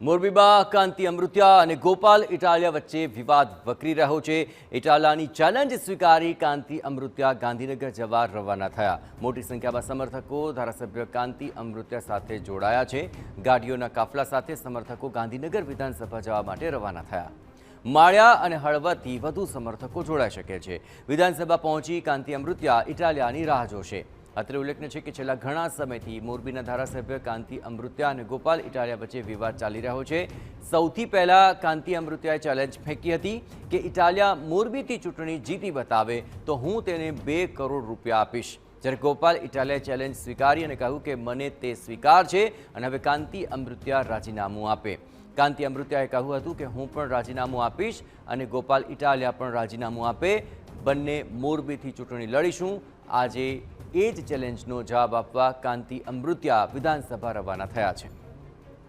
મોરબીમાં કાંતિ અમૃત્યા અને ગોપાલ ઇટાલિયા વચ્ચે વિવાદ વકરી રહ્યો છે। ઇટાલિયાની ચેલેન્જ સ્વીકારી કાંતિ અમૃત્યા ગાંધીનગર જવા રવાના થયા। મોટી સંખ્યામાં સમર્થકો ધારાસભ્ય કાંતિ અમૃત્યા સાથે જોડાયા છે। ગાડીઓના કાફલા સાથે સમર્થકો ગાંધીનગર વિધાનસભા જવા માટે રવાના થયા। માળિયા અને હળવદથી વધુ સમર્થકો જોડાઈ શકે છે। વિધાનસભા પહોંચી કાંતિ અમૃત્યા ઇટાલિયાની રાહ જોશે। અત્રે ઉલ્લેખનીય છે કે છેલ્લા ઘણા સમયથી મોરબીના ધારાસભ્ય કાંતિ અમૃત્યા અને ગોપાલ ઇટાલિયા વચ્ચે વિવાદ ચાલી રહ્યો છે। સૌથી પહેલા કાંતિ અમૃત્યાએ ચેલેન્જ ફેંકી હતી કે ઇટાલિયા મોરબીથી ચૂંટણી જીતી બતાવે તો હું તેને 2 કરોડ રૂપિયા આપીશ। જ્યારે ગોપાલ ઇટાલિયાએ ચેલેન્જ સ્વીકારી અને કહ્યું કે મને તે સ્વીકાર છે અને હવે કાંતિ અમૃત્યા રાજીનામું આપે। કાંતિ અમૃત્યાએ કહ્યું હતું કે હું પણ રાજીનામું આપીશ અને ગોપાલ ઇટાલિયા પણ રાજીનામું આપે। બંને મોરબીથી ચૂંટણી લડીશું। આજે એ જ ચેલેન્જનો જવાબ આપવા કાંતિ અમૃત્યા વિધાનસભા રવાના થયા છે।